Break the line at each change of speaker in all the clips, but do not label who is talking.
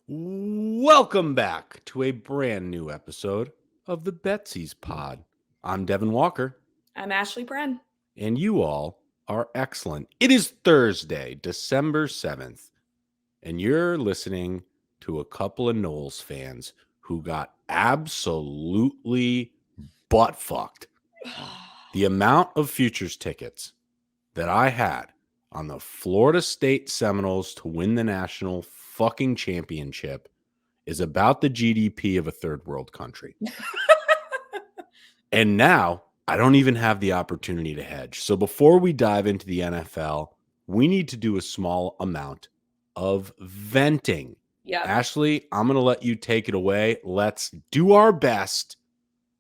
Welcome back to a brand new episode of the Betsies pod. I'm Devin Walker,
I'm Ashley Bren.
and you all are excellent. It is Thursday, December 7th, and you're listening to a couple of Knowles fans who got absolutely butt fucked. The amount of futures tickets that I had on the Florida State Seminoles to win the national fucking championship is about the GDP of a third world country. And now I don't even have the opportunity to hedge. So before we dive into the NFL, we need to do a small amount of venting.
Yep.
Ashley, I'm going to let you take it away. Let's do our best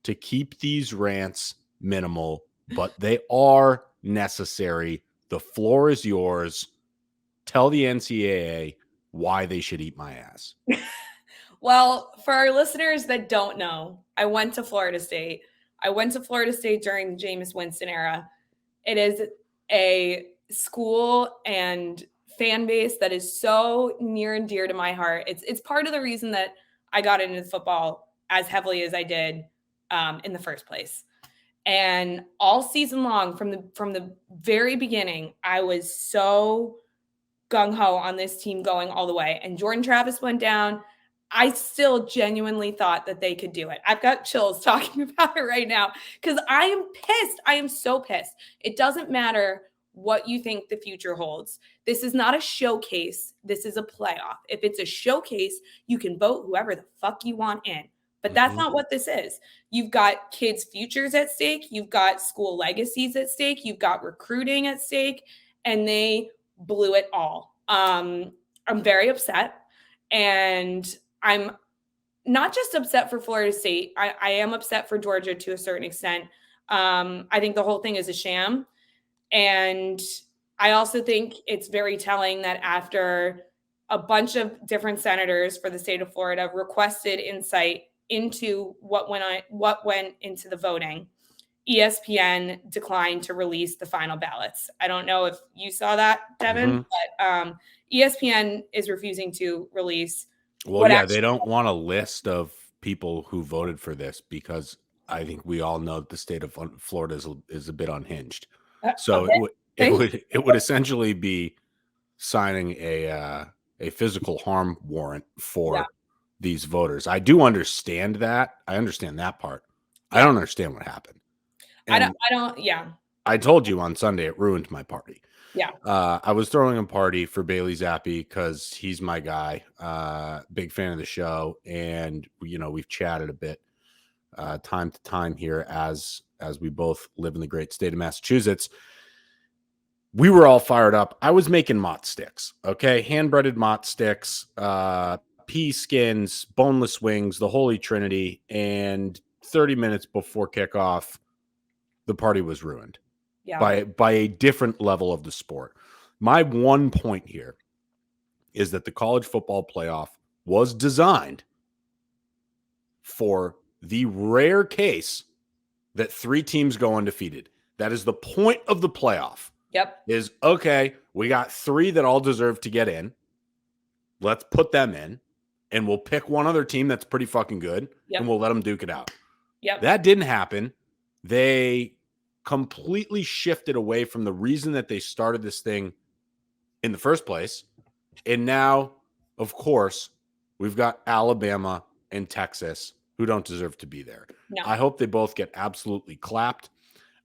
to keep these rants minimal, but they are necessary. The floor is yours. Tell the NCAA why they should eat my ass.
Well, for our listeners that don't know, I went to Florida State. I went to Florida State during the Jameis Winston era. It is a school and fan base that is so near and dear to my heart. It's part of the reason that I got into football as heavily as I did in the first place. And all season long, from the very beginning, I was so gung-ho on this team going all the way. And Jordan Travis went down. I still genuinely thought that they could do it. I've got chills talking about it right now because I am pissed. I am so pissed. It doesn't matter what you think the future holds. This is not a showcase. This is a playoff. If it's a showcase, you can vote whoever the fuck you want in. But that's not what this is. You've got kids' futures at stake. You've got school legacies at stake. You've got recruiting at stake. And they blew it all. I'm very upset. And I'm not just upset for Florida State. I am upset for Georgia to a certain extent. I think the whole thing is a sham. And I also think it's very telling that after a bunch of different senators for the state of Florida requested insight into what went into the voting, ESPN declined to release the final ballots. I don't know if you saw that, Devin, but ESPN is refusing to release.
Well, yeah, they don't want a list of people who voted for this because I think we all know that the state of Florida is a bit unhinged. So okay. it would essentially be signing a physical harm warrant for these voters. I do understand that. I understand that part. Yeah. I don't understand what happened.
And I don't. Yeah.
I told you on Sunday it ruined my party.
Yeah.
I was throwing a party for Bailey Zappi because he's my guy. Big fan of the show, and we've chatted a bit time to time here as we both live in the great state of Massachusetts. We were all fired up. I was making mott sticks, okay, hand-breaded mott sticks, pea skins, boneless wings, the holy trinity, and 30 minutes before kickoff, the party was ruined. Yeah. By a different level of the sport. My one point here is that the college football playoff was designed for the rare case that 3 teams go undefeated. That is the point of the playoff.
Yep.
Is, okay, we got 3 that all deserve to get in. Let's put them in, and we'll pick one other team that's pretty fucking good, and we'll let them duke it out.
Yep.
That didn't happen. They completely shifted away from the reason that they started this thing in the first place. And now, of course, we've got Alabama and Texas who don't deserve to be there.
No.
I hope they both get absolutely clapped.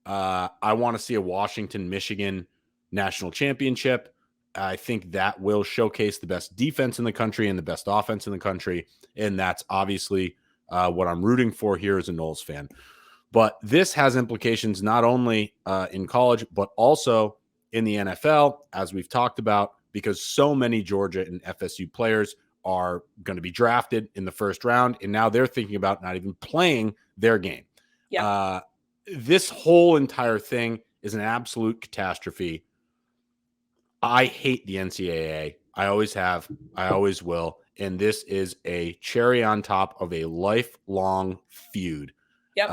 I want to see a Washington-Michigan national championship. I think that will showcase the best defense in the country and the best offense in the country. And that's obviously what I'm rooting for here as a Knowles fan. But this has implications not only in college, but also in the NFL, as we've talked about, because so many Georgia and FSU players are going to be drafted in the first round, and now they're thinking about not even playing their game.
Yeah.
This whole entire thing is an absolute catastrophe. I hate the NCAA. I always have. I always will. And this is a cherry on top of a lifelong feud.
Yep.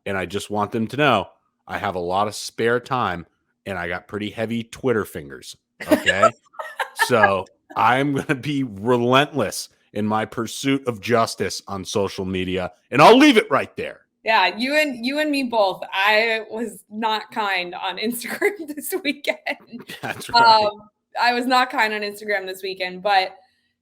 And I just want them to know I have a lot of spare time and I got pretty heavy Twitter fingers. Okay. So I'm going to be relentless in my pursuit of justice on social media, and I'll leave it right there.
Yeah, you and me both. I was not kind on Instagram this weekend.
That's right.
I was not kind on Instagram this weekend, but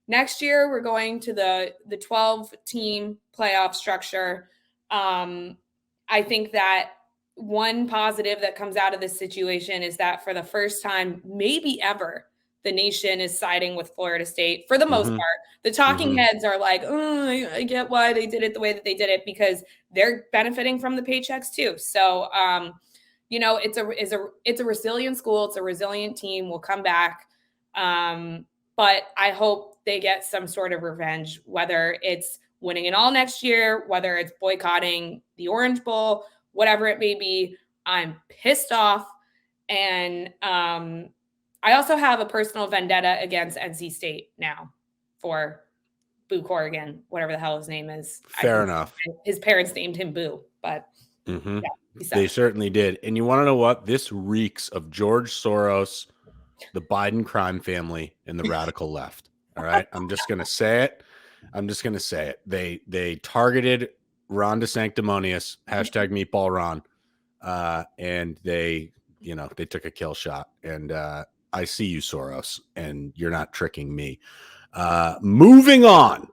next year we're going to the 12 team playoff structure. I think that one positive that comes out of this situation is that for the first time, maybe ever, the nation is siding with Florida State for the most part. The talking heads are like, oh, I get why they did it the way that they did it, because they're benefiting from the paychecks too. So, it's a resilient school. It's a resilient team. We'll come back. But I hope they get some sort of revenge, whether it's winning it all next year, whether it's boycotting the Orange Bowl, whatever it may be. I'm pissed off. And I also have a personal vendetta against NC State now for Boo Corrigan, whatever the hell his name is.
Fair enough.
His parents named him Boo, but yeah,
they certainly did. And you want to know what? This reeks of George Soros, the Biden crime family, and the radical left. All right. I'm just going to say it. They targeted Ron DeSanctimonious, hashtag Meatball Ron. And they took a kill shot. And I see you, Soros, and you're not tricking me. Moving on.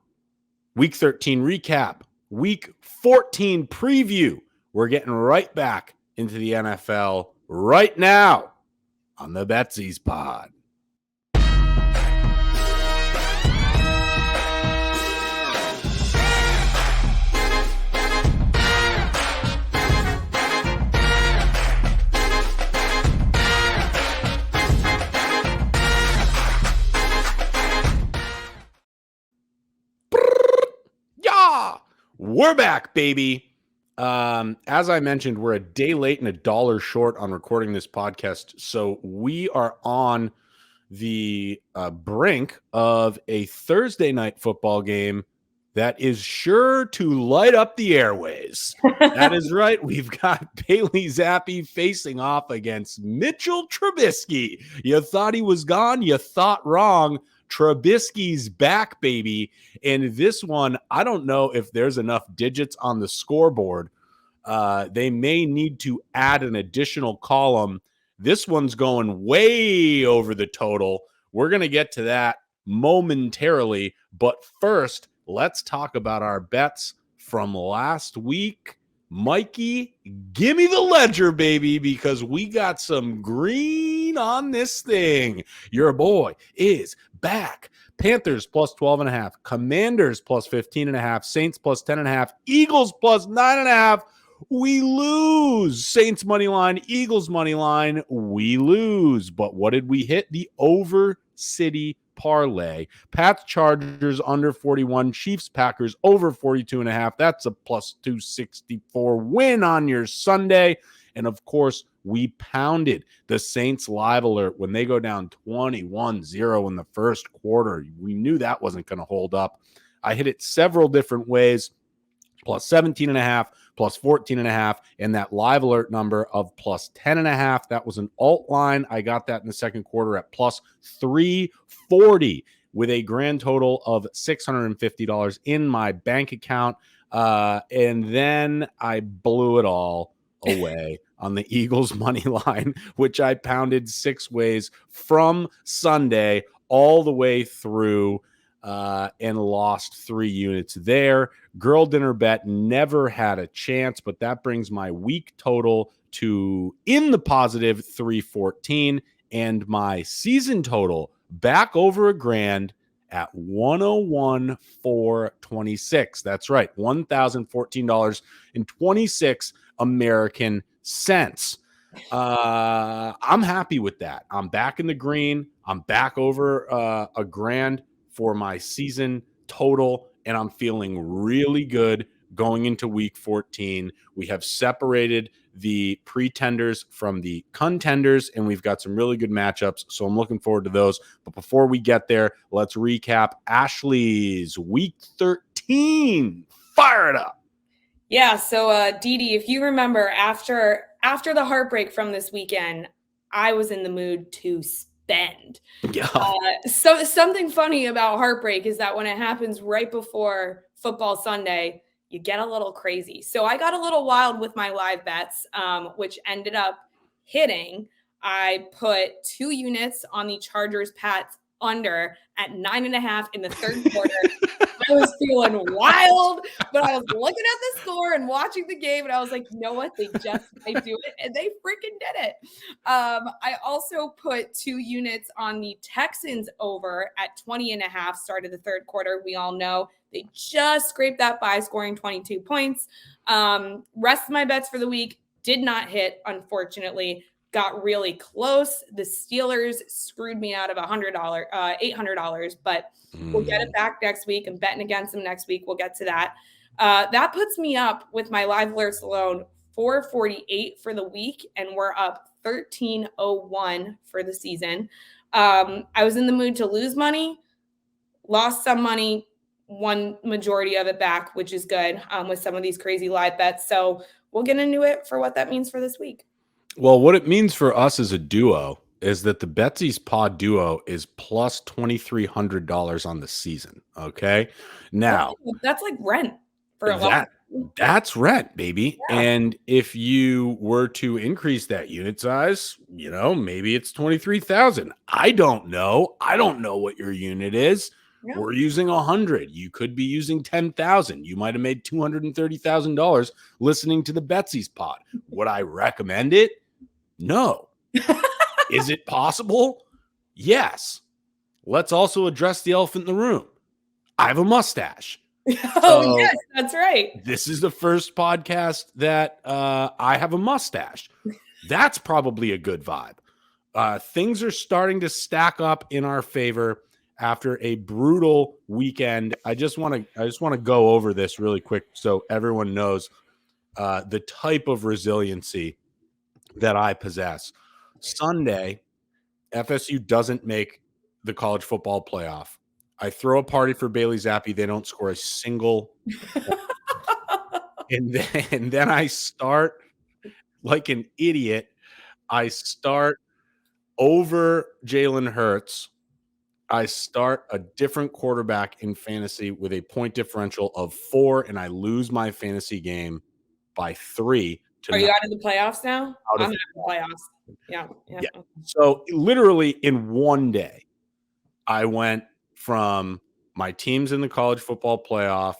Week 13 recap. Week 14 preview. We're getting right back into the NFL right now on the Betsies pod. We're back, baby. As I mentioned, we're a day late and a dollar short on recording this podcast. So we are on the brink of a Thursday night football game that is sure to light up the airways. That is right. We've got Bailey Zappi facing off against Mitchell Trubisky. You thought he was gone? You thought wrong. Trubisky's back, baby. And this one, I don't know if there's enough digits on the scoreboard. They may need to add an additional column. This one's going way over the total. We're going to get to that momentarily. But first, let's talk about our bets from last week. Mikey, give me the ledger, baby, because we got some green on this thing. Your boy is back. Panthers plus 12.5, Commanders plus 15.5, Saints plus 10.5, Eagles plus 9.5. We lose. Saints money line, Eagles money line. We lose. But what did we hit? The over city parlay. Pats Chargers under 41, Chiefs Packers over 42.5. That's a plus 264 win on your Sunday. And of course, we pounded the Saints live alert when they go down 21-0 in the first quarter. We knew that wasn't going to hold up. I hit it several different ways. Plus 17.5, plus 14.5, and that live alert number of plus 10.5. That was an alt line. I got that in the second quarter at plus 340 with a grand total of $650 in my bank account. And then I blew it all away on the Eagles money line, which I pounded 6 ways from Sunday all the way through and lost 3 units there. Girl dinner bet never had a chance, but that brings my week total to in the positive 314 and my season total back over a grand at 101,426. That's right, $1,014.26 American cents. I'm happy with that. I'm back in the green. I'm back over a grand for my season total, and I'm feeling really good going into week 14. We have separated the pretenders from the contenders, and we've got some really good matchups, so I'm looking forward to those. But before we get there, let's recap Ashley's week 13. Fire it up.
Yeah, so Dee Dee, if you remember, after the heartbreak from this weekend, I was in the mood to bend.
Yeah.
So something funny about heartbreak is that when it happens right before football Sunday, you get a little crazy. So I got a little wild with my live bets, which ended up hitting. I put 2 units on the Chargers Pats under at 9.5 in the third quarter. I was feeling wild, but I was looking at the score and watching the game, and I was like, you know what? They just might do it, and they freaking did it. I also put 2 units on the Texans over at 20.5 start of the third quarter. We all know they just scraped that by scoring 22 points. Rest of my bets for the week did not hit, unfortunately. Got really close. The Steelers screwed me out of $800, but we'll get it back next week. I'm betting against them next week. We'll get to that. That puts me up with my live alerts alone 448 for the week, and we're up 1301 for the season. I was in the mood to lose money, lost some money, won majority of it back, which is good with some of these crazy live bets. So we'll get into it for what that means for this week.
Well, what it means for us as a duo is that the Betsies pod duo is plus $2,300 on the season. Okay. Now
that's like rent for a lot.
That's rent, baby.
Yeah.
And if you were to increase that unit size, maybe it's 23,000. I don't know. I don't know what your unit is. Yeah. We're using 100. You could be using 10,000. You might have made $230,000 listening to the Betsies pod. Would I recommend it? No. Is it possible? Yes. Let's also address the elephant in the room. I have a mustache.
Oh, yes, that's right.
This is the first podcast that I have a mustache. That's probably a good vibe. Things are starting to stack up in our favor after a brutal weekend. I just want to go over this really quick so everyone knows the type of resiliency that I possess. Sunday, FSU doesn't make the college football playoff. I throw a party for Bailey Zappi. They don't score a single and then I start like an idiot. I start over Jalen Hurts. I start a different quarterback in fantasy with a point differential of 4, and I lose my fantasy game by 3.
Are you out of the playoffs now? I'm out of the playoffs. Yeah.
So literally in one day, I went from my team's in the college football playoff.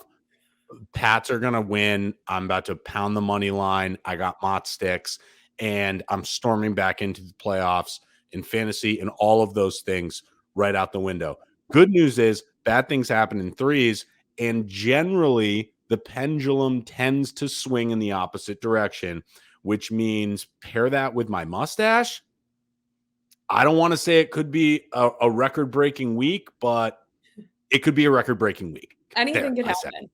Pats are going to win. I'm about to pound the money line. I got Mott sticks, and I'm storming back into the playoffs in fantasy and all of those things right out the window. Good news is bad things happen in threes, and generally the pendulum tends to swing in the opposite direction, which means pair that with my mustache. I don't want to say it could be a record-breaking week, but it could be a record-breaking week.
Anything could happen.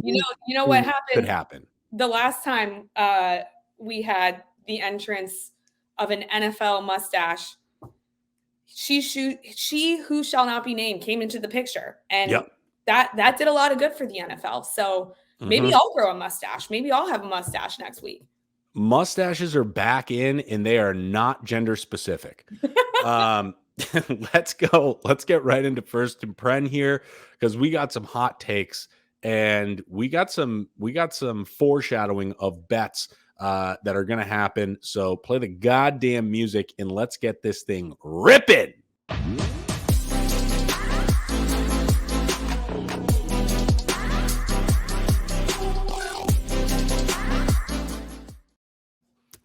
You know what happened?
Could happen.
The last time we had the entrance of an NFL mustache, she who shall not be named came into the picture, and that did a lot of good for the NFL. So maybe I'll grow a mustache. Maybe I'll have a mustache next week.
Mustaches are back in, and they are not gender specific. Let's go. Let's get right into first and Pren here, because we got some hot takes, and we got some foreshadowing of bets that are going to happen. So play the goddamn music and let's get this thing ripping.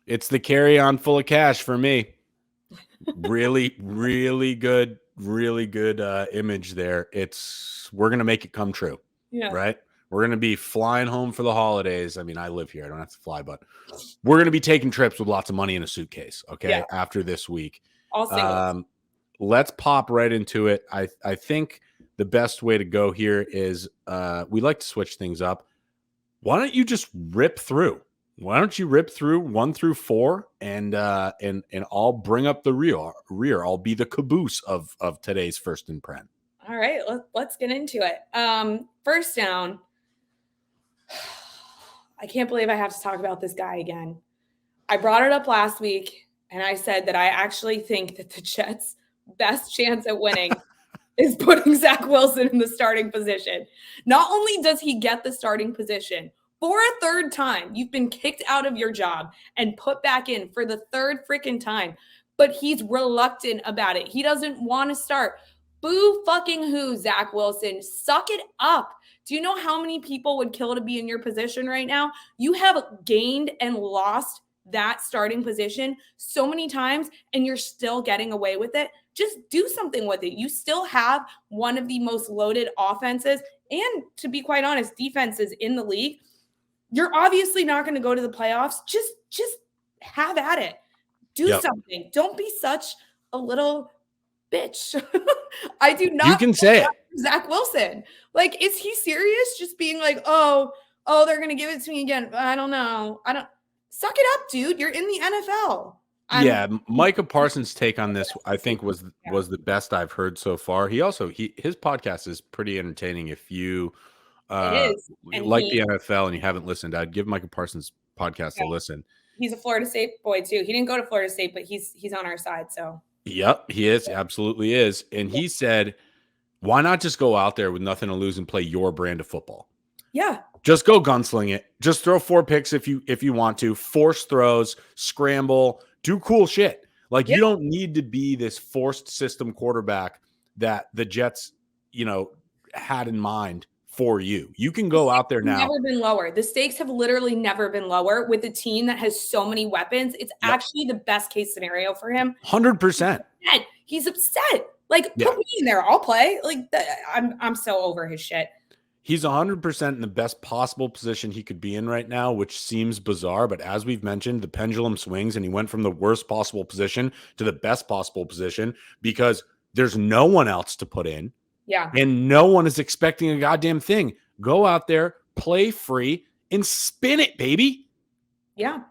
It's the carry-on full of cash for me. Really, really good image there. We're going to make it come true. Yeah. Right? We're going to be flying home for the holidays. I mean, I live here. I don't have to fly, but we're going to be taking trips with lots of money in a suitcase, okay, yeah, after this week.
All singles.
Let's pop right into it. I think the best way to go here is we like to switch things up. Why don't you just rip through? Why don't you rip through 1 through 4 and I'll bring up the rear. I'll be the caboose of today's First and Pren.
All right, let's get into it. First down. I can't believe I have to talk about this guy again. I brought it up last week, and I said that I actually think that the Jets' best chance at winning is putting Zach Wilson in the starting position. Not only does he get the starting position for a third time, you've been kicked out of your job and put back in for the third freaking time, but he's reluctant about it. He doesn't want to start. Boo fucking who, Zach Wilson. Suck it up. Do you know how many people would kill to be in your position right now? You have gained and lost that starting position so many times, and you're still getting away with it. Just do something with it. You still have one of the most loaded offenses and, to be quite honest, defenses in the league. You're obviously not going to go to the playoffs. Just have at it. Do something. Don't be such a little bitch. I do not.
You can say it.
Zach Wilson. Like, is he serious? Just being like, oh, they're going to give it to me again. I don't know. Suck it up, dude. You're in the NFL.
Micah Parsons' take on this, I think, was the best I've heard so far. His podcast is pretty entertaining. If you like the NFL and you haven't listened, I'd give Micah Parsons' podcast a listen.
He's a Florida State boy too. He didn't go to Florida State, but he's on our side. So
yep, he is, absolutely is. And he said, why not just go out there with nothing to lose and play your brand of football?
Yeah.
Just go gunsling it. Just throw 4 picks if you want to. Force throws, scramble, do cool shit. Like, you don't need to be this forced system quarterback that the Jets, had in mind for you. You can go out there now.
Never been lower. The stakes have literally never been lower with a team that has so many weapons. It's actually the best case scenario for him.
100%.
He's upset. Like, put me in there. I'll play. Like, I'm so over his shit.
He's 100% in the best possible position he could be in right now, which seems bizarre. But as we've mentioned, the pendulum swings, and he went from the worst possible position to the best possible position because there's no one else to put in.
Yeah.
And no one is expecting a goddamn thing. Go out there, play free, and spin it, baby.
Yeah.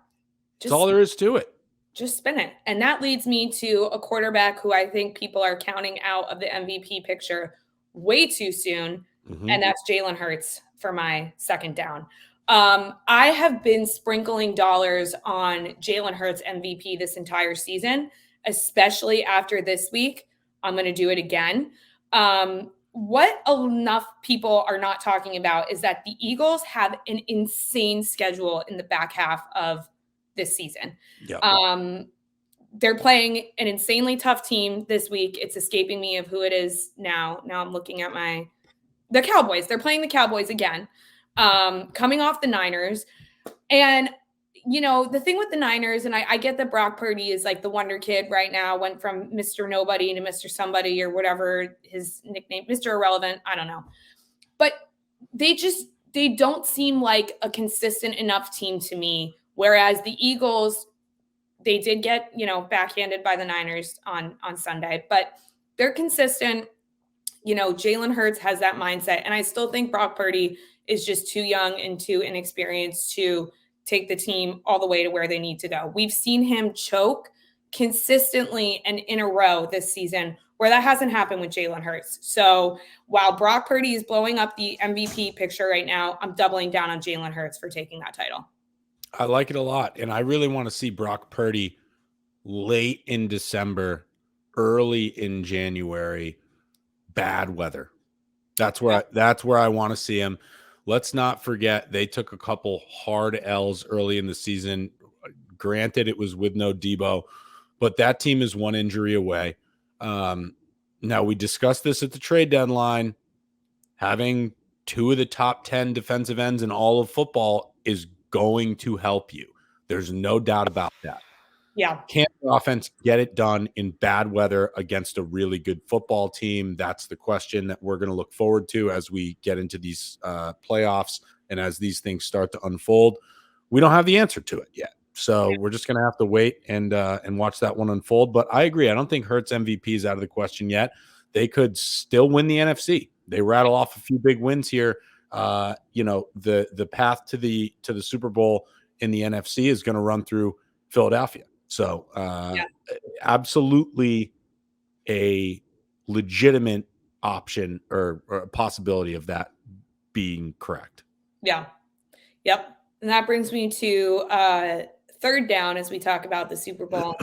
That's all there is to it.
Just spin it. And that leads me to a quarterback who I think people are counting out of the MVP picture way too soon. And that's Jalen Hurts for my second down. I have been sprinkling dollars on Jalen Hurts MVP this entire season, especially after this week. I'm going to do it again. What enough people are not talking about is that the Eagles have an insane schedule in the back half of this season. Yep. They're playing an insanely tough team this week. It's escaping me of who it is now. Now I'm looking at the Cowboys. They're playing the Cowboys again, coming off the Niners. And, the thing with the Niners, and I get that Brock Purdy is like the wonder kid right now, went from Mr. Nobody to Mr. Somebody or whatever his nickname, Mr. Irrelevant. I don't know. But they don't seem like a consistent enough team to me. Whereas the Eagles, they did get, backhanded by the Niners on Sunday, but they're consistent. Jalen Hurts has that mindset. And I still think Brock Purdy is just too young and too inexperienced to take the team all the way to where they need to go. We've seen him choke consistently and in a row this season where that hasn't happened with Jalen Hurts. So while Brock Purdy is blowing up the MVP picture right now, I'm doubling down on Jalen Hurts for taking that title.
I like it a lot. And I really want to see Brock Purdy late in December, early in January. Bad weather. That's where I want to see him. Let's not forget they took a couple hard L's early in the season. Granted, it was with no Debo, but that team is one injury away. Now, we discussed this at the trade deadline. Having 2 of the top 10 defensive ends in all of football is going to help you. There's no doubt about that.
Yeah.
Can the offense get it done in bad weather against a really good football team? That's the question that we're going to look forward to as we get into these playoffs and as these things start to unfold. We don't have the answer to it yet. So we're just going to have to wait and watch that one unfold. But I agree. I don't think Hurts MVP is out of the question yet. They could still win the NFC. They rattle off a few big wins here. The path to the Super Bowl in the NFC is going to run through Philadelphia. So absolutely a legitimate option or a possibility of that being correct.
Yeah. Yep. And that brings me to third down, as we talk about the Super Bowl,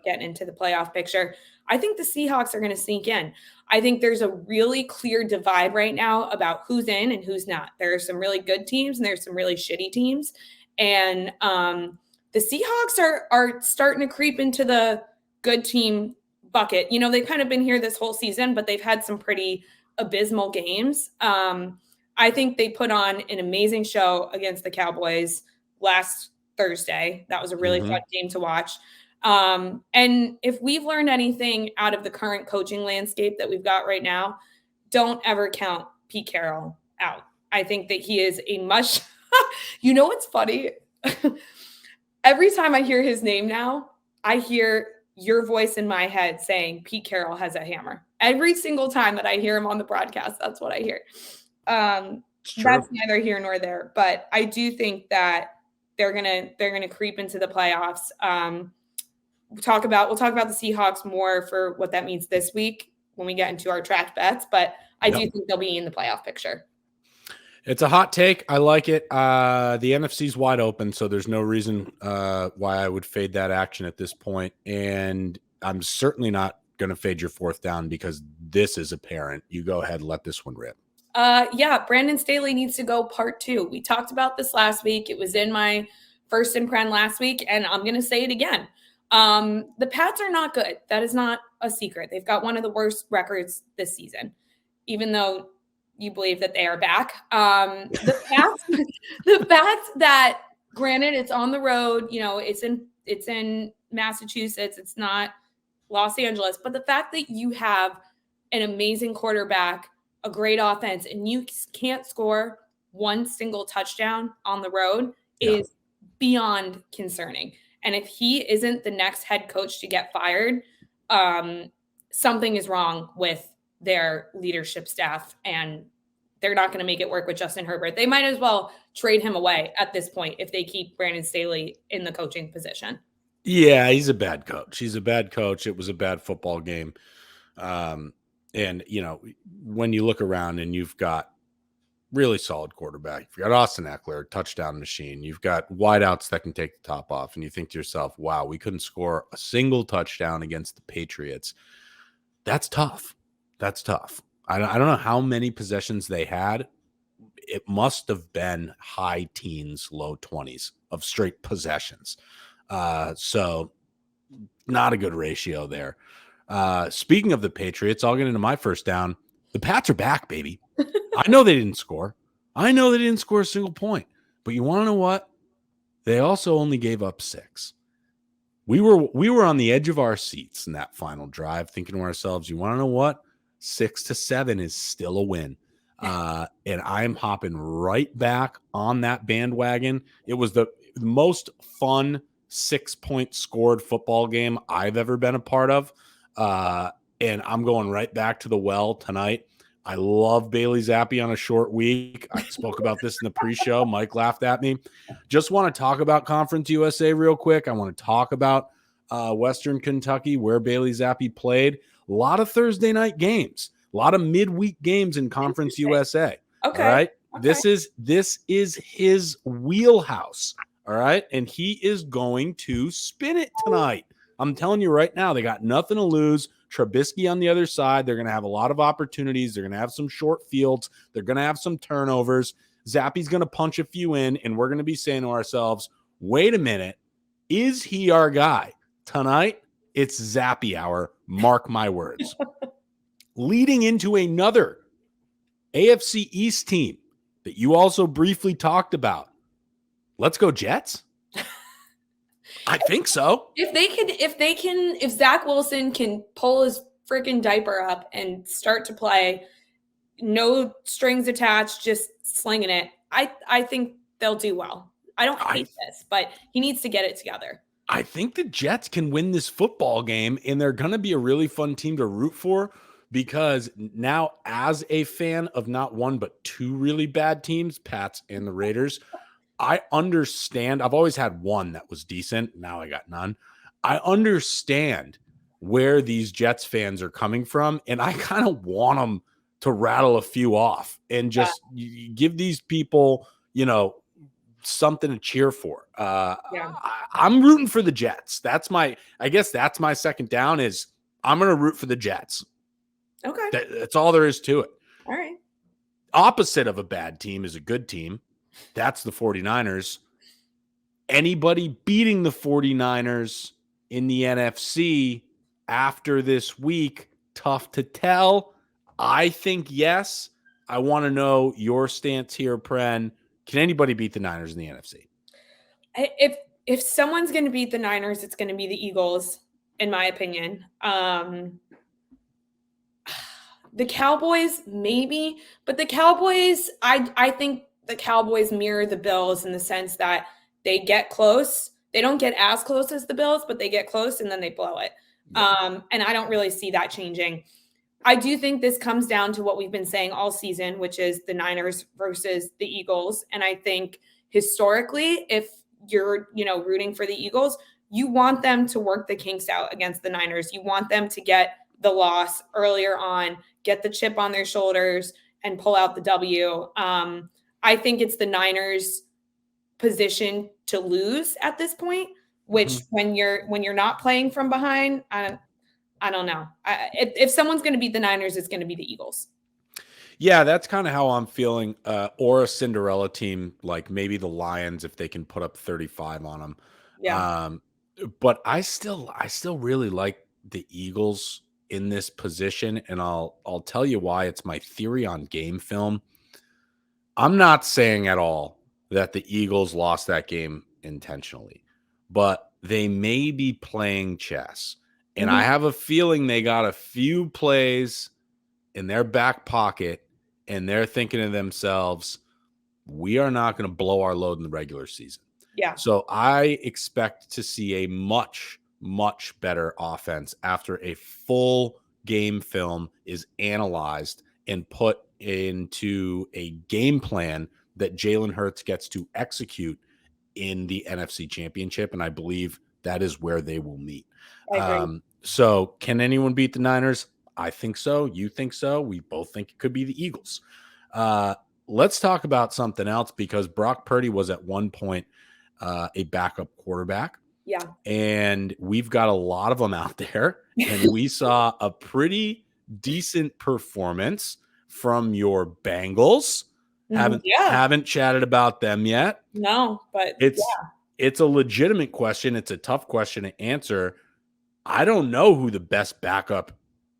getting into the playoff picture, I think the Seahawks are going to sneak in. I think there's a really clear divide right now about who's in and who's not. There are some really good teams and there's some really shitty teams. And the Seahawks are starting to creep into the good team bucket. They've kind of been here this whole season, but they've had some pretty abysmal games. I think they put on an amazing show against the Cowboys last Thursday. That was a really fun game to watch. And if we've learned anything out of the current coaching landscape that we've got right now, don't ever count Pete Carroll out. I think that he is a much, what's funny? Every time I hear his name now, I hear your voice in my head saying Pete Carroll has a hammer. Every single time that I hear him on the broadcast, that's what I hear. That's neither here nor there, but I do think that they're gonna creep into the playoffs. We'll talk about the Seahawks more for what that means this week when we get into our tracked bets, but I do think they'll be in the playoff picture.
It's a hot take. I like it. The NFC's wide open, so there's no reason why I would fade that action at this point. And I'm certainly not going to fade your fourth down because this is apparent. You go ahead and let this one rip.
Brandon Staley needs to go part 2. We talked about this last week. It was in my first imprint last week, and I'm going to say it again. The Pats are not good. That is not a secret. They've got one of the worst records this season, even though you believe that they are back. The Pats that, granted, it's on the road, it's in Massachusetts, it's not Los Angeles, but the fact that you have an amazing quarterback, a great offense, and you can't score one single touchdown on the road is beyond concerning. And if he isn't the next head coach to get fired, something is wrong with their leadership staff, and they're not going to make it work with Justin Herbert. They might as well trade him away at this point if they keep Brandon Staley in the coaching position.
Yeah, he's a bad coach. It was a bad football game. And, when you look around and you've got really solid quarterback, you've got Austin Eckler, touchdown machine, you've got wideouts that can take the top off, and you think to yourself, wow, we couldn't score a single touchdown against the Patriots. That's tough. I don't know how many possessions they had. It must have been high teens, low 20s of straight possessions. So not a good ratio there. Speaking of the Patriots, I'll get into my first down. The Pats are back, baby. I know they didn't score. A single point. But you want to know what? They also only gave up 6. We were on the edge of our seats in that final drive, thinking to ourselves, you want to know what? 6-7 is still a win. And I'm hopping right back on that bandwagon. It was the most fun 6-point scored football game I've ever been a part of. And I'm going right back to the well tonight. I love Bailey Zappi on a short week. I spoke about this in the pre-show. Mike laughed at me. Just want to talk about Conference USA real quick. I want to talk about Western Kentucky, where Bailey Zappi played. A lot of Thursday night games, a lot of midweek games in Conference USA.
Okay.
All right.
Okay.
This is his wheelhouse. All right. And he is going to spin it tonight. I'm telling you right now, they got nothing to lose. Trubisky on the other side. They're going to have a lot of opportunities. They're going to have some short fields. They're going to have some turnovers. Zappi's going to punch a few in, and we're going to be saying to ourselves, wait a minute, is he our guy? Tonight, it's Zappi hour. Mark my words. Leading into another AFC East team that you also briefly talked about. Let's go Jets. I think so.
If Zach Wilson can pull his freaking diaper up and start to play, no strings attached, just slinging it, I think they'll do well. I don't hate this, but he needs to get it together.
I think the Jets can win this football game, and they're going to be a really fun team to root for, because now, as a fan of not one but 2 really bad teams, Pats and the Raiders, I understand. I've always had one that was decent. Now I got none. I understand where these Jets fans are coming from, and I kind of want them to rattle a few off and just give these people, something to cheer for.
Yeah.
I'm rooting for the Jets. I guess that's my second down is I'm going to root for the Jets.
Okay.
That's all there is to it.
All right.
Opposite of a bad team is a good team. That's the 49ers. Anybody beating the 49ers in the NFC after this week, tough to tell. I think yes. I want to know your stance here, Pren. Can anybody beat the Niners in the NFC?
If someone's going to beat the Niners, it's going to be the Eagles, in my opinion. The Cowboys, maybe, but the Cowboys, I think the Cowboys mirror the Bills in the sense that they get close. They don't get as close as the Bills, but they get close and then they blow it. Yeah. And I don't really see that changing. I do think this comes down to what we've been saying all season, which is the Niners versus the Eagles. And I think historically, if you're, rooting for the Eagles, you want them to work the kinks out against the Niners. You want them to get the loss earlier on, get the chip on their shoulders and pull out the W. I think it's the Niners' position to lose at this point, which when you're not playing from behind, I don't know. If someone's going to beat the Niners, it's going to be the Eagles.
Yeah, that's kind of how I'm feeling. Or a Cinderella team, like maybe the Lions, if they can put up 35 on them.
Yeah.
But I still really like the Eagles in this position, and I'll tell you why. It's my theory on game film. I'm not saying at all that the Eagles lost that game intentionally, but they may be playing chess. And I have a feeling they got a few plays in their back pocket, and they're thinking to themselves, we are not going to blow our load in the regular season.
Yeah.
So I expect to see a much, much better offense after a full game film is analyzed and put into a game plan that Jalen Hurts gets to execute in the NFC Championship. And I believe that is where they will meet. So can anyone beat the Niners? I think so. You think so? We both think it could be the Eagles. Let's talk about something else, because Brock Purdy was at one point a backup quarterback.
Yeah.
And we've got a lot of them out there. And we saw a pretty decent performance from your Bengals. Haven't chatted about them yet.
No, but
it's a legitimate question. It's a tough question to answer. I don't know who the best backup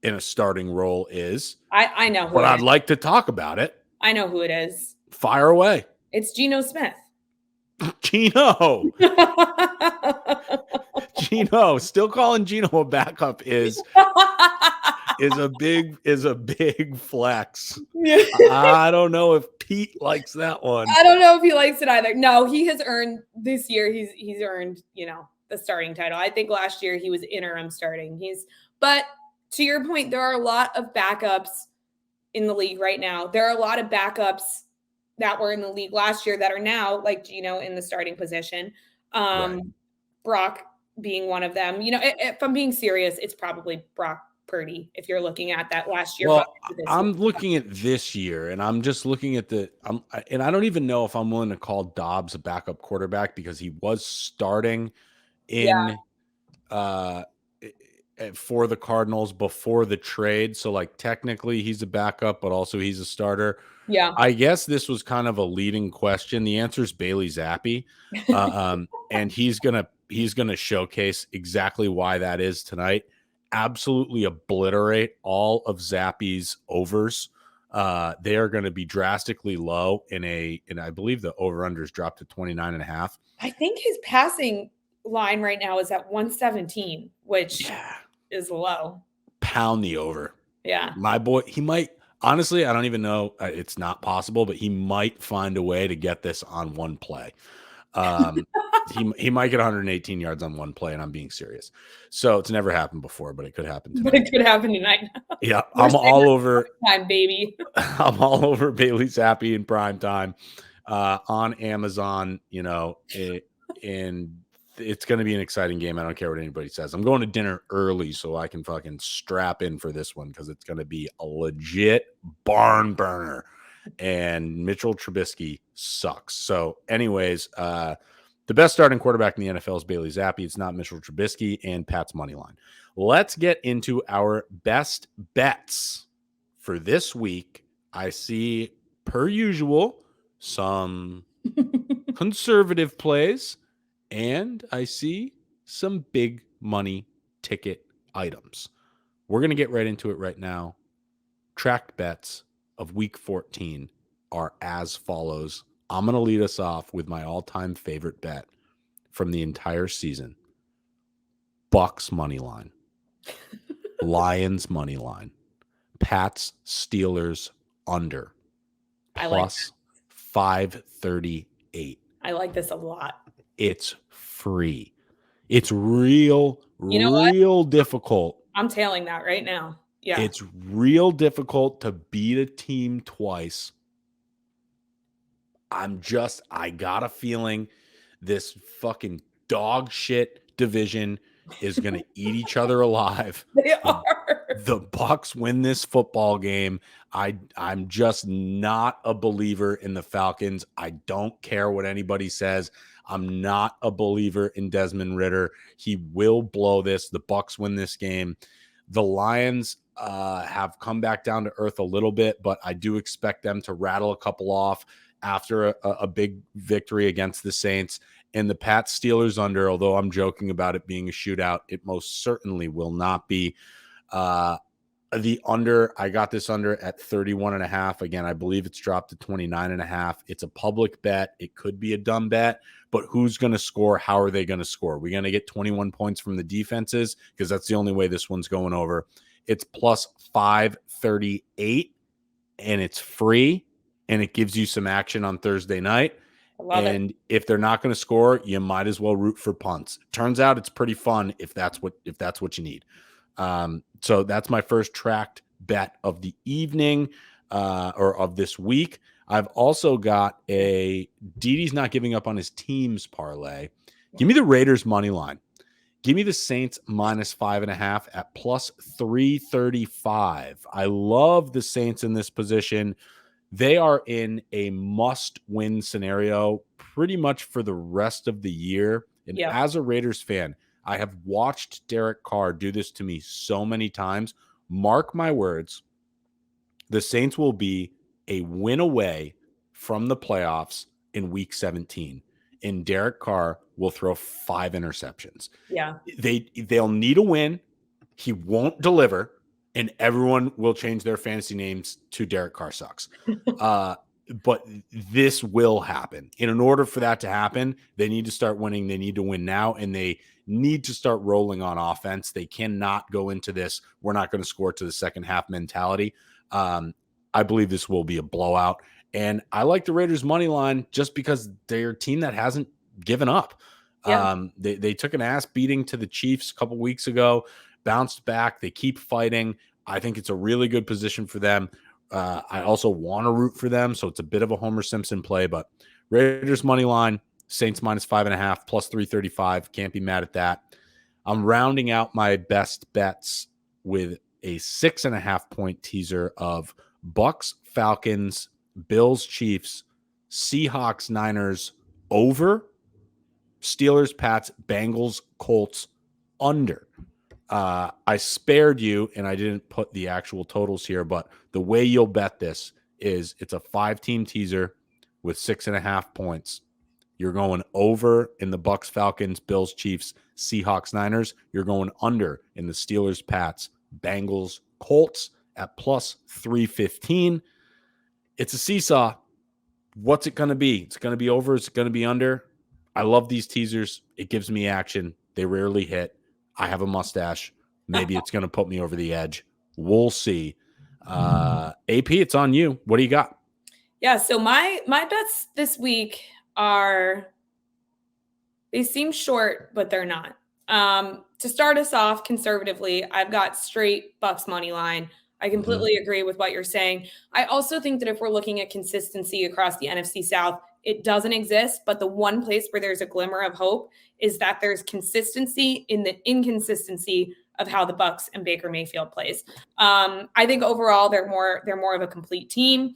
in a starting role is.
I know who
but I'd like to talk about it.
I know who it is.
Fire away.
It's Geno Smith.
Geno. Geno. Still calling Geno a backup is a big flex. I don't know if Pete likes that one.
I don't know if he likes it either. No, he has earned this year. He's earned, the starting title. I think last year he was interim starting. But to your point, there are a lot of backups in the league right now. There are a lot of backups that were in the league last year that are now, like Geno, in the starting position. Right. Brock being one of them. If I'm being serious, it's probably Brock Purdy if you're looking at that last year.
Well, I'm looking at this year, and I'm just looking at and I don't even know if I'm willing to call Dobbs a backup quarterback, because he was starting in for the Cardinals before the trade. So like technically he's a backup, but also he's a starter.
Yeah.
I guess this was kind of a leading question. The answer is Bailey Zappi. And he's going to showcase exactly why that is tonight. Absolutely obliterate all of Zappi's overs. They are going to be drastically low and I believe the over-unders dropped to 29.5.
I think his passing line right now is at 117, which is low.
Pound the over.
Yeah.
My boy, he might, honestly, I don't even know. It's not possible, but he might find a way to get this on one play. He might get 118 yards on one play, and I'm being serious. So it's never happened before, but it could happen tonight.
But it could happen tonight.
Yeah, I'm all over
time, baby.
I'm all over Bailey Zappi in prime time on Amazon. And it's going to be an exciting game. I don't care what anybody says. I'm going to dinner early so I can fucking strap in for this one, because it's going to be a legit barn burner. and Mitchell Trubisky sucks. So, anyways, the best starting quarterback in the NFL is Bailey Zappi. It's not Mitchell Trubisky, and Pat's money line. Let's get into our best bets for this week. I see, per usual, some conservative plays, and I see some big money ticket items. We're going to get right into it right now. Tracked bets of week 14 are as follows. I'm going to lead us off with my all-time favorite bet from the entire season. Bucks money line. Lions money line. Pats Steelers under. Plus 538.
I like this a lot.
It's free. It's real difficult.
I'm tailing that right now. Yeah.
It's real difficult to beat a team twice. I got a feeling this fucking dog shit division is going to eat each other alive.
They are.
The Bucks win this football game. I'm just not a believer in the Falcons. I don't care what anybody says. I'm not a believer in Desmond Ridder. He will blow this. The Bucks win this game. The Lions have come back down to earth a little bit, but I do expect them to rattle a couple off after a big victory against the Saints. And the Pats Steelers under, although I'm joking about it being a shootout, it most certainly will not be. The under, I got this under at 31.5. Again, I believe it's dropped to 29.5. It's a public bet. It could be a dumb bet, but who's going to score? How are they going to score? We're going to get 21 points from the defenses because that's the only way this one's going over. It's plus 538 and it's free and it gives you some action on Thursday night. And if they're not going to score, you might as well root for punts. Turns out it's pretty fun if that's what you need. So that's my first tracked bet of the evening or of this week. I've also got a Didi's not giving up on his team's parlay. Give me the Raiders money line. Give me the Saints minus 5.5 at plus 335. I love the Saints in this position. They are in a must-win scenario pretty much for the rest of the year. And as a Raiders fan, I have watched Derek Carr do this to me so many times. Mark my words, the Saints will be a win away from the playoffs in week 17. And Derek Carr will throw 5 interceptions.
Yeah.
They'll need a win. He won't deliver. And everyone will change their fantasy names to Derek Carr sucks. But this will happen. And in order for that to happen, they need to start winning. They need to win now, and they need to start rolling on offense. They cannot go into this, we're not going to score to the second half mentality. I believe this will be a blowout. And I like the Raiders money line just because they're a team that hasn't given up. Yeah. They took an ass beating to the Chiefs a couple weeks ago, bounced back. They keep fighting. I think it's a really good position for them. I also want to root for them, so it's a bit of a Homer Simpson play, but Raiders money line, Saints minus 5.5, plus 335. Can't be mad at that. I'm rounding out my best bets with a 6.5 point teaser of Bucks, Falcons, Bills, Chiefs, Seahawks, Niners over, Steelers, Pats, Bengals, Colts under. I spared you, and I didn't put the actual totals here, but the way you'll bet this is it's a 5-team teaser with 6.5 points. You're going over in the Bucks, Falcons, Bills, Chiefs, Seahawks, Niners. You're going under in the Steelers, Pats, Bengals, Colts at plus 315. It's a seesaw. What's it going to be? It's going to be over. It's going to be under. I love these teasers. It gives me action. They rarely hit. I have a mustache. Maybe it's going to put me over the edge. We'll see. AP, it's on you. What do you got?
Yeah, so my bets this week they seem short, but they're not. To start us off conservatively, I've got straight Bucks money line. I completely agree with what you're saying. I also think that if we're looking at consistency across the NFC South, it doesn't exist, but the one place where there's a glimmer of hope is that there's consistency in the inconsistency of how the Bucks and Baker Mayfield plays. I think overall they're more of a complete team.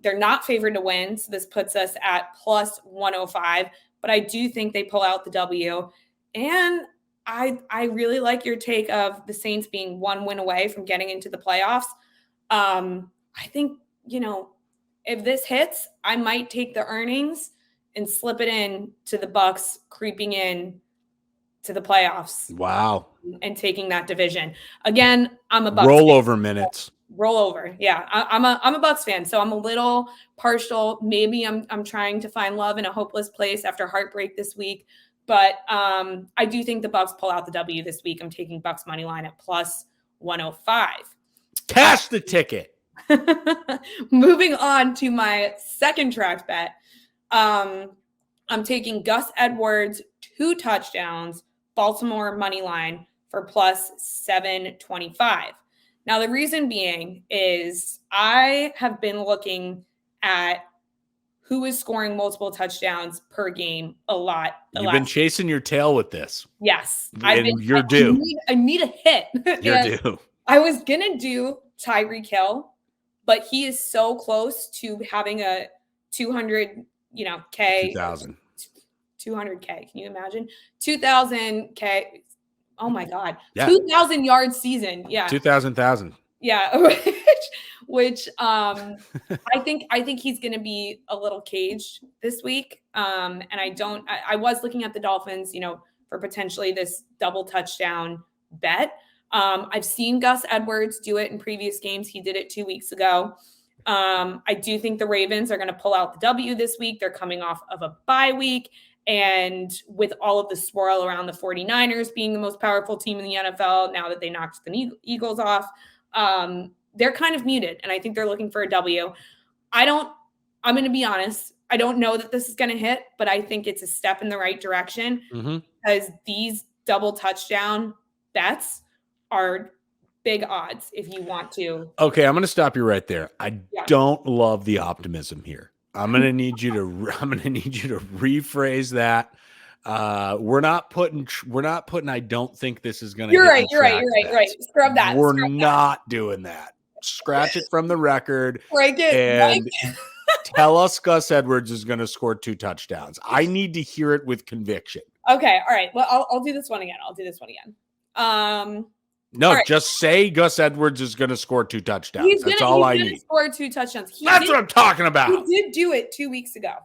They're not favored to win, so this puts us at plus 105. But I do think they pull out the W. And I really like your take of the Saints being one win away from getting into the playoffs. I think, if this hits, I might take the earnings and slip it in to the Bucks creeping in to the playoffs.
Wow.
And taking that division. Again, I'm a Bucks
rollover
fan.
minutes.
Rollover. Yeah. I'm a Bucks fan, so I'm a little partial. Maybe I'm trying to find love in a hopeless place after heartbreak this week. But I do think the Bucks pull out the W this week. I'm taking Bucks money line at plus 105.
Cash the ticket.
Moving on to my second track bet. I'm taking Gus Edwards 2 touchdowns, Baltimore money line for plus 725. Now, the reason being is I have been looking at who is scoring multiple touchdowns per game a lot.
You've been chasing your tail with this.
Yes.
You're due.
I need a hit.
You're due.
I was going to do Tyreek Hill, but he is so close to having a 200, K.
2,000.
200K. Can you imagine? 2,000K. Oh my God.
Yeah.
2,000 yard season. Yeah.
2,000.
Yeah. which I think he's going to be a little caged this week. And I was looking at the Dolphins, for potentially this double touchdown bet. I've seen Gus Edwards do it in previous games. He did it 2 weeks ago. I do think the Ravens are going to pull out the W this week. They're coming off of a bye week. And with all of the swirl around the 49ers being the most powerful team in the NFL, now that they knocked the Eagles off, they're kind of muted. And I think they're looking for a W. I'm going to be honest. I don't know that this is going to hit, but I think it's a step in the right direction because these double touchdown bets are big odds if you want to.
Okay, I'm going to stop you right there. I don't love the optimism here. I'm going to need you to rephrase that. We're not putting I don't think this is going to
You're right. Scrub that.
We're not doing that. Scratch it from the record.
Break it.
And tell us Gus Edwards is going to score 2 touchdowns. I need to hear it with conviction.
Okay. All right. Well, I'll do this one again.
No,
right.
Just say Gus Edwards is going to score 2 touchdowns. That's all I need.
Score 2 touchdowns.
That's what I'm talking about.
He did do it 2 weeks ago.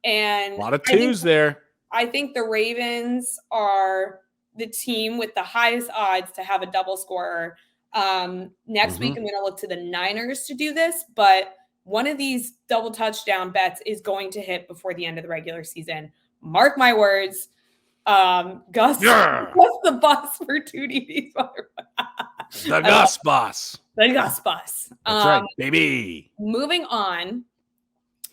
And
a lot of twos there.
I think the Ravens are the team with the highest odds to have a double scorer. Next week, I'm going to look to the Niners to do this, but one of these double touchdown bets is going to hit before the end of the regular season. Mark my words. Gus the boss for 2 DBs.
The Gus boss.
The Gus boss.
That's right, baby.
Moving on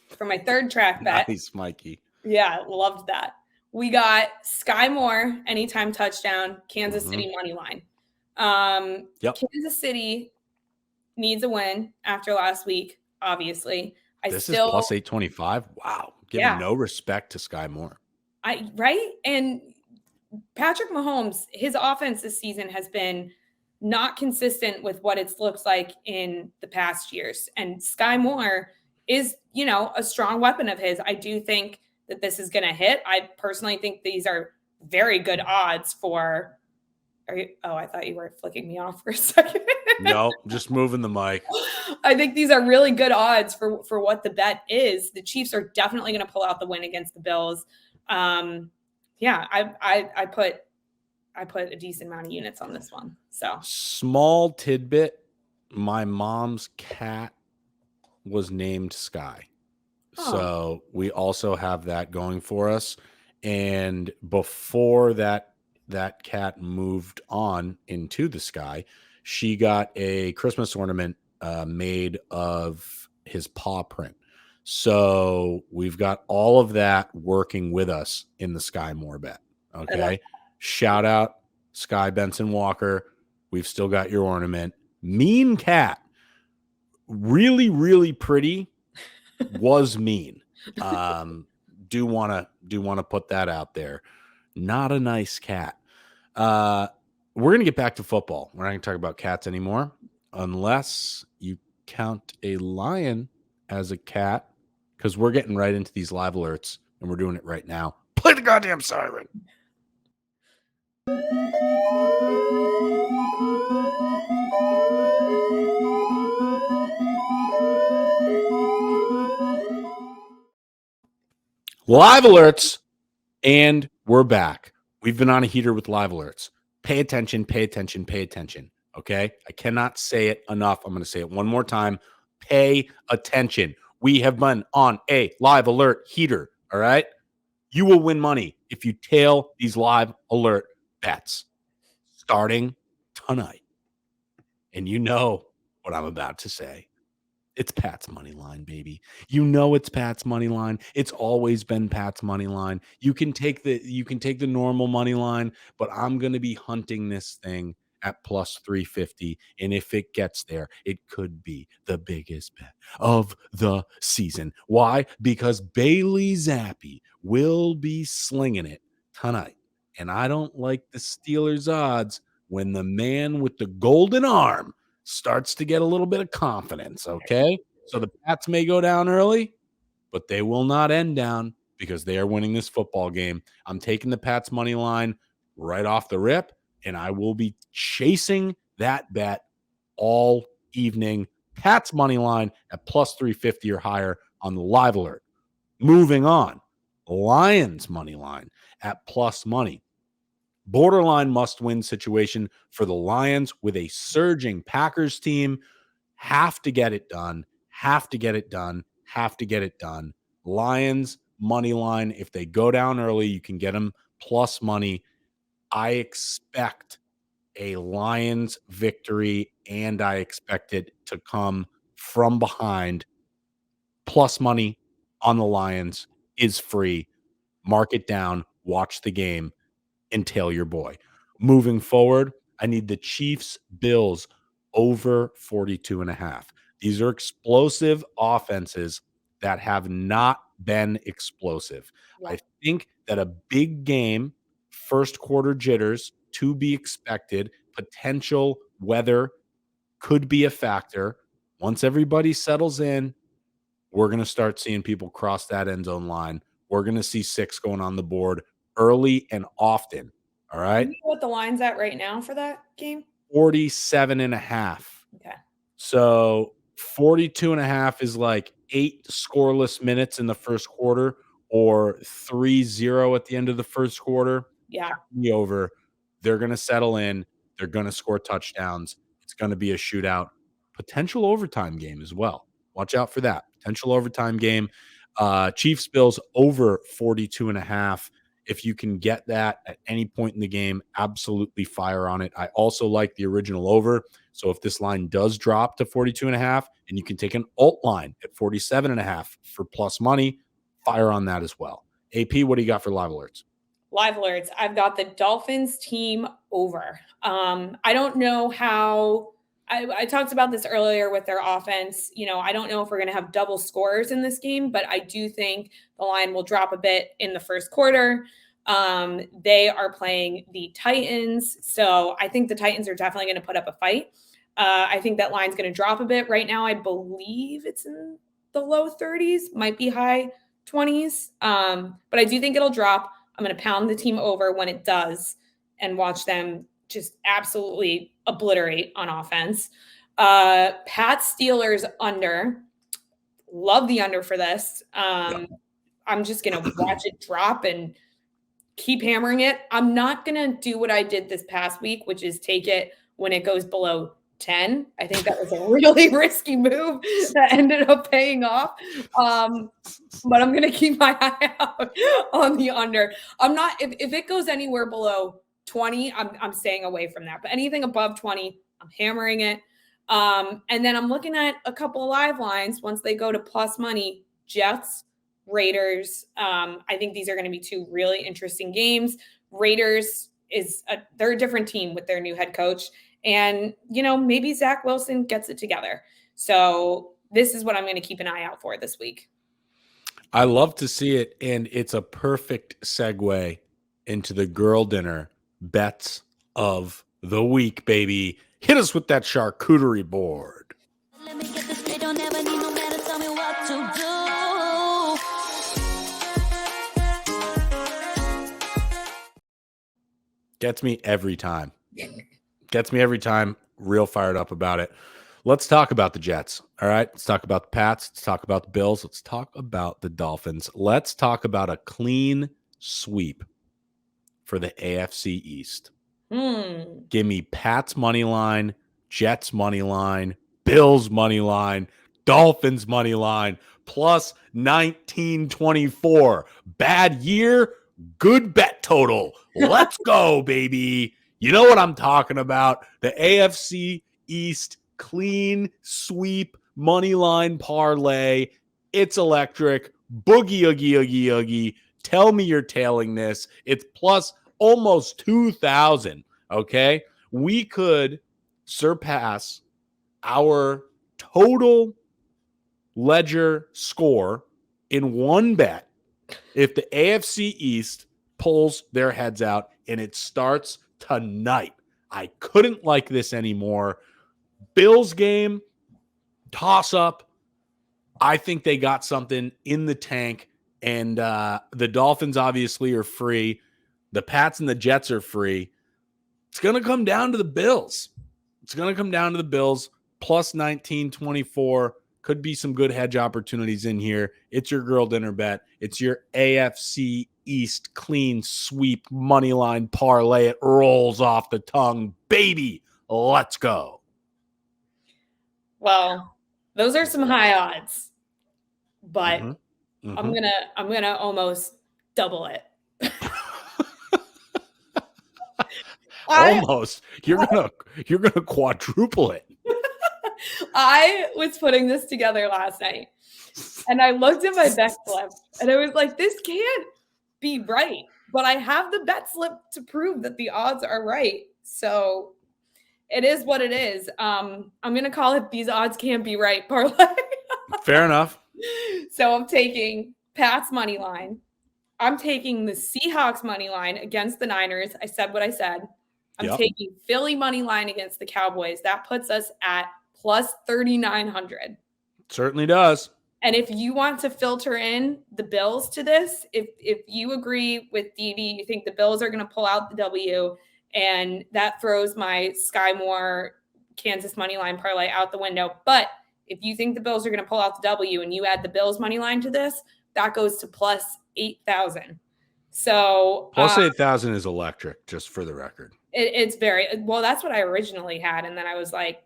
for my third track bet.
Nice, Mikey.
Yeah, loved that. We got Sky Moore, anytime touchdown, Kansas City money line. Kansas City needs a win after last week, obviously.
This is plus 825. Wow. Giving no respect to Sky Moore.
Right? And Patrick Mahomes, his offense this season has been not consistent with what it looks like in the past years. And Sky Moore is, a strong weapon of his. I do think that this is going to hit. I personally think these are very good odds for. I thought you were flicking me off for a second.
No, just moving the mic.
I think these are really good odds for what the bet is. The Chiefs are definitely going to pull out the win against the Bills. I put a decent amount of units on this one. So
small tidbit: my mom's cat was named Sky, so we also have that going for us. And before that cat moved on into the sky, she got a Christmas ornament made of his paw print. So we've got all of that working with us in the Sky Moore bet. Okay. Shout out Sky Benson Walker. We've still got your ornament. Mean cat. Really, really pretty. Was mean. Do want to put that out there. Not a nice cat. We're going to get back to football. We're not going to talk about cats anymore unless you count a lion as a cat because we're getting right into these live alerts and we're doing it right now. Play the goddamn siren. Live alerts, and we're back. We've been on a heater with live alerts. Pay attention, pay attention, pay attention. Okay? I cannot say it enough. I'm going to say it one more time. Pay attention. We have been on a live alert heater. All right? You will win money if you tail these live alert bets starting tonight. And you know what I'm about to say. It's Pat's money line, baby. You know it's Pat's money line. It's always been Pat's money line. You can take the normal money line, but I'm going to be hunting this thing at plus 350. And if it gets there, it could be the biggest bet of the season. Why? Because Bailey Zappi will be slinging it tonight. And I don't like the Steelers odds when the man with the golden arm starts to get a little bit of confidence, okay? So the Pats may go down early, but they will not end down because they are winning this football game. I'm taking the Pats money line right off the rip, and I will be chasing that bet all evening. Pats money line at plus 350 or higher on the live alert. Moving on, Lions money line at plus money. Borderline must-win situation for the Lions with a surging Packers team. Have to get it done. Have to get it done. Have to get it done. Lions money line. If they go down early, you can get them plus money. I expect a Lions victory, and I expect it to come from behind. Plus money on the Lions is free. Mark it down. Watch the game. And tail your boy. Moving forward, I need the Chiefs Bills over 42.5. These are explosive offenses that have not been explosive.
Yeah.
I think that a big game, first quarter jitters to be expected, potential weather could be a factor. Once everybody settles in, we're going to start seeing people cross that end zone line. We're going to see 6 going on the board early and often. All right.
You know what the line's at right now for that game?
47.5.
Okay.
So 42.5 is like 8 scoreless minutes in the first quarter or 3-0 at the end of the first quarter.
Yeah.
The over. They're going to settle in. They're going to score touchdowns. It's going to be a shootout. Potential overtime game as well. Watch out for that. Potential overtime game. Chiefs Bills over 42.5. If you can get that at any point in the game, absolutely fire on it. I also like the original over. So if this line does drop to 42.5 and you can take an alt line at 47.5 for plus money, fire on that as well. AP, what do you got for live alerts?
Live alerts. I've got the Dolphins team over. I don't know how I talked about this earlier with their offense. You know, I don't know if we're going to have double scorers in this game, but I do think the line will drop a bit in the first quarter. They are playing the Titans. So I think the Titans are definitely going to put up a fight. I think that line's going to drop a bit. Right now, I believe it's in the low 30s, might be high 20s. But I do think it'll drop. I'm going to pound the team over when it does and watch them just absolutely obliterate on offense. Pat Steelers under. Love the under for this. I'm just going to watch it drop and keep hammering it. I'm not going to do what I did this past week, which is take it when it goes below 10. I think that was a really risky move that ended up paying off. But I'm going to keep my eye out on the under. I'm not, if it goes anywhere below 20, I'm staying away from that. But anything above 20, I'm hammering it. And then I'm looking at a couple of live lines once they go to plus money. Jets, Raiders. I think these are going to be 2 really interesting games. Raiders they're a different team with their new head coach. And, you know, maybe Zach Wilson gets it together. So this is what I'm going to keep an eye out for this week.
I love to see it. And it's a perfect segue into the girl dinner bets of the week, baby. Hit us with that charcuterie board.
Let me get this to do.
Gets me every time. Gets me every time. Real fired up about it. Let's talk about the Jets. All right. Let's talk about the Pats. Let's talk about the Bills. Let's talk about the Dolphins. Let's talk about a clean sweep for the AFC East. Give me Pats money line, Jets money line, Bills money line, Dolphins money line, plus 1924. Bad year, good bet total. Let's go, baby. You know what I'm talking about. The AFC East clean sweep money line parlay. It's electric. Boogie, oogie, oogie, oogie. Tell me you're tailing this. It's plus almost 2,000. Okay. We could surpass our total ledger score in one bet if the AFC East pulls their heads out, and it starts tonight. I couldn't like this anymore. Bills game, toss up. I think they got something in the tank, and the Dolphins obviously are free. The Pats and the Jets are free. It's going to come down to the Bills. It's going to come down to the Bills. Plus 1924. Could be some good hedge opportunities in here. It's your girl dinner bet. It's your AFC East clean sweep money line parlay. It rolls off the tongue. Baby, let's go.
Well, those are some high odds, but I'm gonna almost double it.
Almost. You're gonna quadruple it.
I was putting this together last night, and I looked at my bet slip, and I was like, "This can't be right." But I have the bet slip to prove that the odds are right. So it is what it is. I'm gonna call it "These odds can't be right" parlay.
Fair enough.
So I'm taking Pat's money line. I'm taking the Seahawks money line against the Niners. I said what I said. I'm taking Philly money line against the Cowboys. That puts us at plus 3,900.
Certainly does.
And if you want to filter in the Bills to this, if you agree with Dee, you think the Bills are going to pull out the W, and that throws my Sky Moore Kansas money line parlay out the window. But if you think the Bills are going to pull out the W and you add the Bills money line to this, that goes to plus 8,000. So
plus 8,000 is electric, just for the record.
It's very well. That's what I originally had, and then I was like,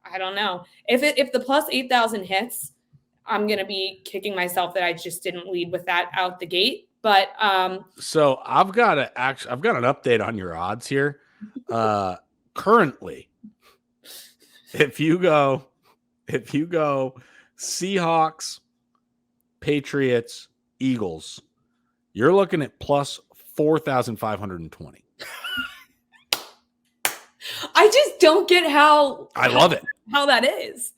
I don't know if the plus 8,000 hits, I'm gonna be kicking myself that I just didn't lead with that out the gate. But
so I've got an update on your odds here. Currently, if you go Seahawks, Patriots, Eagles, you're looking at plus 4,520.
I just don't get how
I love it.
How that is.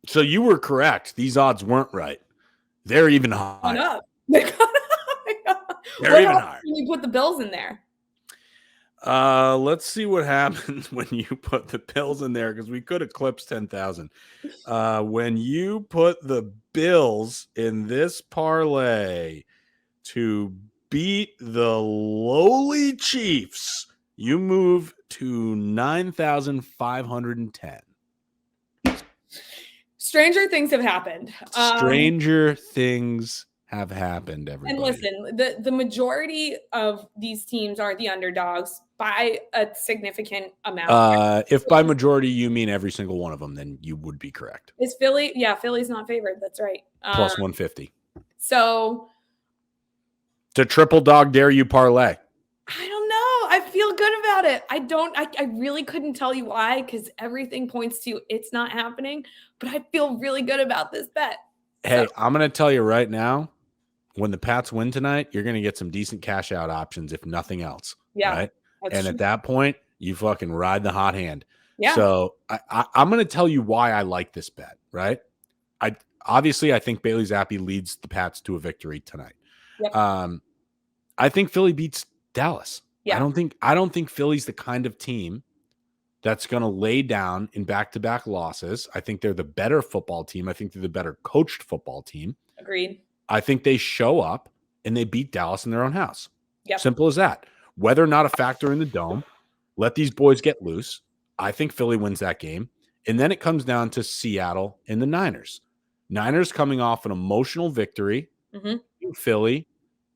So you were correct. These odds weren't right. They're even higher. They're even higher.
When you put the Bills in there.
Let's see what happens when you put the Bills in there, because we could eclipse 10,000. When you put the Bills in this parlay to beat the lowly Chiefs, you move to 9,510.
Stranger things have happened.
Stranger things have happened, everybody.
And listen, the majority of these teams are the underdogs by a significant amount.
If by majority you mean every single one of them, then you would be correct.
Is Philly? Yeah, Philly's not favored. That's right.
Plus 150.
So
it's a triple dog dare you parlay.
I don't know. I feel good about it. I really couldn't tell you why, because everything points to it's not happening, but I feel really good about this bet.
Hey, I'm going to tell you right now, when the Pats win tonight, you're going to get some decent cash out options, if nothing else.
Yeah.
Right. And at that point, you fucking ride the hot hand.
Yeah.
So I'm going to tell you why I like this bet. Right. I think Bailey Zappi leads the Pats to a victory tonight.
Yep.
I think Philly beats Dallas.
Yeah.
I don't think Philly's the kind of team that's going to lay down in back-to-back losses. I think they're the better football team. I think they're the better coached football team.
Agreed.
I think they show up and they beat Dallas in their own house.
Yep.
Simple as that. Whether or not a factor in the dome, let these boys get loose. I think Philly wins that game. And then it comes down to Seattle and the Niners. Niners coming off an emotional victory in Philly,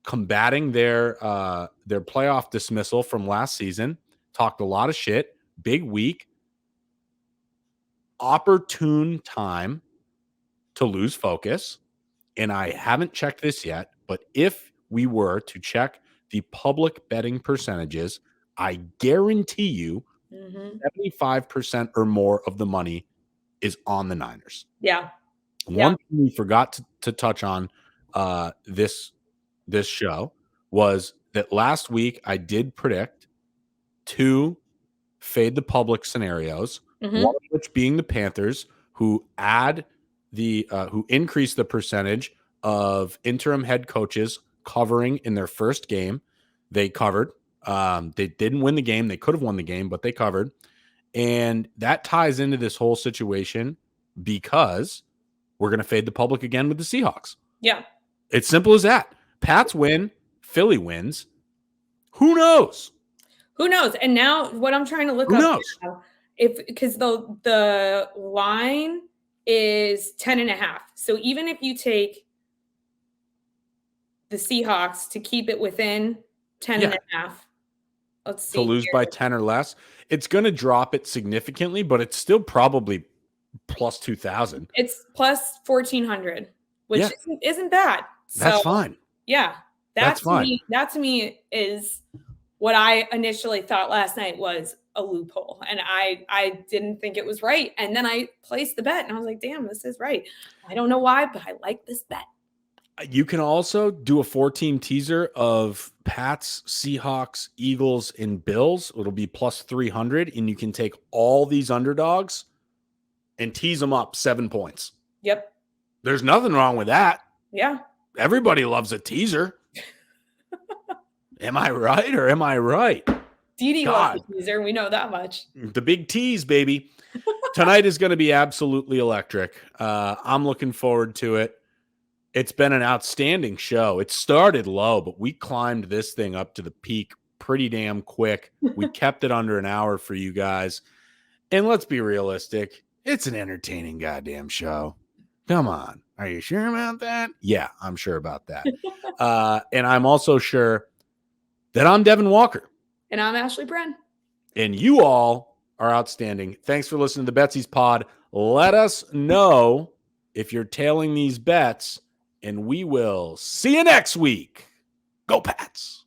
combating their playoff dismissal from last season. Talked a lot of shit. Big week. Opportune time to lose focus. And I haven't checked this yet, but if we were to check the public betting percentages, I guarantee you 75% or more of the money is on the Niners.
Yeah.
One thing we forgot to touch on this show was that last week I did predict 2 fade the public scenarios, one of which being the Panthers, who increase the percentage of interim head coaches covering in their first game. They covered. They didn't win the game. They could have won the game, but they covered. And that ties into this whole situation because we're going to fade the public again with the Seahawks.
Yeah.
It's simple as that. Pats win. Philly wins. Who knows?
Who knows? And now what I'm trying to look up now, because the line is 10.5. So even if you take the Seahawks to keep it within 10.5, let's see.
To lose by 10 or less, it's going to drop it significantly, but it's still probably plus 2,000.
It's plus 1,400, which isn't bad.
That's fine.
Yeah. That's fine. That to me is what I initially thought last night was a loophole. And I didn't think it was right. And then I placed the bet and I was like, damn, this is right. I don't know why, but I like this bet.
You can also do a 4-team teaser of Pats, Seahawks, Eagles, and Bills. It'll be plus 300. And you can take all these underdogs and tease them up 7 points.
Yep.
There's nothing wrong with that.
Yeah.
Everybody loves a teaser. Am I right or am I right?
Didi loves the teaser. We know that much.
The big tease, baby. Tonight is going to be absolutely electric. I'm looking forward to it. It's been an outstanding show. It started low, but we climbed this thing up to the peak pretty damn quick. We kept it under an hour for you guys. And let's be realistic. It's an entertaining goddamn show. Come on. Are you sure about that? Yeah, I'm sure about that. And I'm also sure that I'm Devin Walker.
And I'm Ashley Bren.
And you all are outstanding. Thanks for listening to the Betsies pod. Let us know if you're tailing these bets, and we will see you next week. Go Pats.